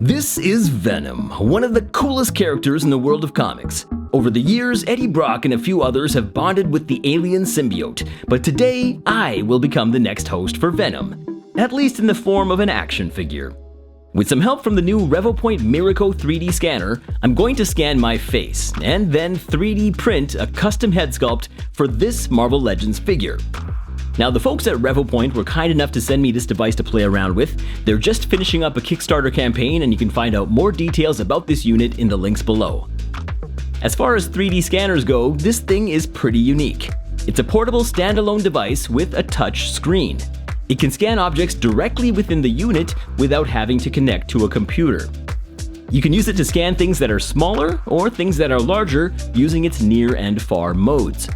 This is Venom, one of the coolest characters in the world of comics. Over the years, Eddie Brock and a few others have bonded with the alien symbiote, but today, I will become the next host for Venom, at least in the form of an action figure. With some help from the new Revopoint MIRACO 3D scanner, I'm going to scan my face, and then 3D print a custom head sculpt for this Marvel Legends figure. Now, the folks at Revopoint were kind enough to send me this device to play around with. They're just finishing up a Kickstarter campaign, and you can find out more details about this unit in the links below. As far as 3D scanners go, this thing is pretty unique. It's a portable standalone device with a touch screen. It can scan objects directly within the unit without having to connect to a computer. You can use it to scan things that are smaller or things that are larger using its near and far modes.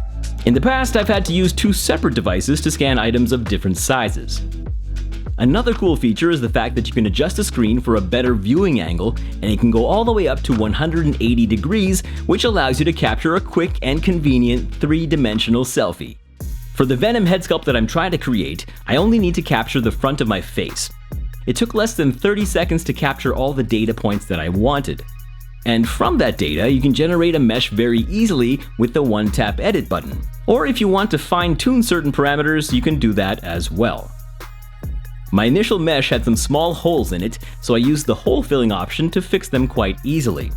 In the past, I've had to use two separate devices to scan items of different sizes. Another cool feature is the fact that you can adjust the screen for a better viewing angle, and it can go all the way up to 180 degrees, which allows you to capture a quick and convenient three-dimensional selfie. For the Venom head sculpt that I'm trying to create, I only need to capture the front of my face. It took less than 30 seconds to capture all the data points that I wanted. And from that data, you can generate a mesh very easily with the one-tap edit button. Or if you want to fine-tune certain parameters, you can do that as well. My initial mesh had some small holes in it, so I used the hole filling option to fix them quite easily.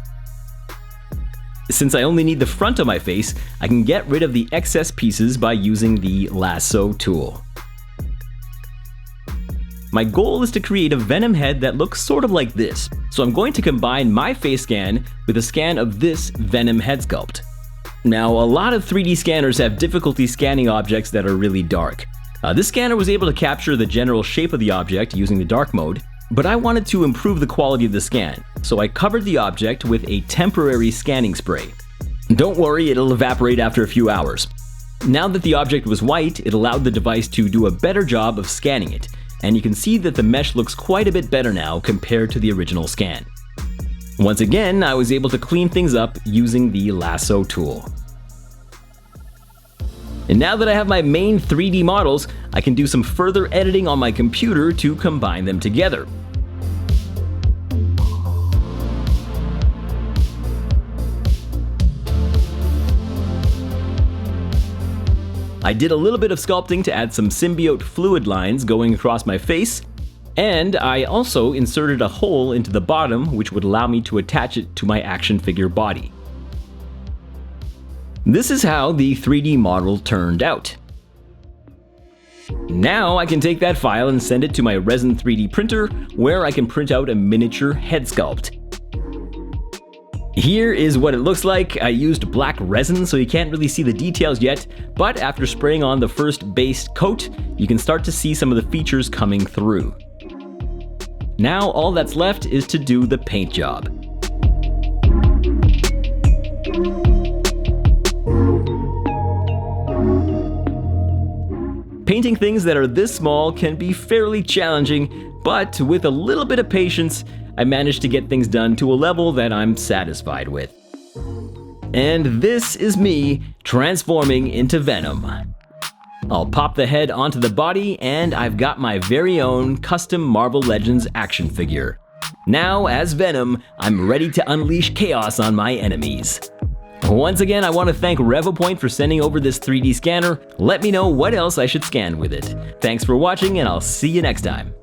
Since I only need the front of my face, I can get rid of the excess pieces by using the lasso tool. My goal is to create a Venom head that looks sort of like this, so I'm going to combine my face scan with a scan of this Venom head sculpt. Now, a lot of 3D scanners have difficulty scanning objects that are really dark. This scanner was able to capture the general shape of the object using the dark mode, but I wanted to improve the quality of the scan, so I covered the object with a temporary scanning spray. Don't worry, it'll evaporate after a few hours. Now that the object was white, it allowed the device to do a better job of scanning it, and you can see that the mesh looks quite a bit better now compared to the original scan. Once again, I was able to clean things up using the lasso tool. And now that I have my main 3D models, I can do some further editing on my computer to combine them together. I did a little bit of sculpting to add some symbiote fluid lines going across my face, and I also inserted a hole into the bottom which would allow me to attach it to my action figure body. This is how the 3D model turned out. Now I can take that file and send it to my resin 3D printer, where I can print out a miniature head sculpt. Here is what it looks like. I used black resin, so you can't really see the details yet, but after spraying on the first base coat, you can start to see some of the features coming through. Now all that's left is to do the paint job. Painting things that are this small can be fairly challenging, but with a little bit of patience, I managed to get things done to a level that I'm satisfied with. And this is me transforming into Venom. I'll pop the head onto the body, and I've got my very own custom Marvel Legends action figure. Now, as Venom, I'm ready to unleash chaos on my enemies. Once again, I want to thank Revopoint for sending over this 3D scanner. Let me know what else I should scan with it. Thanks for watching, and I'll see you next time.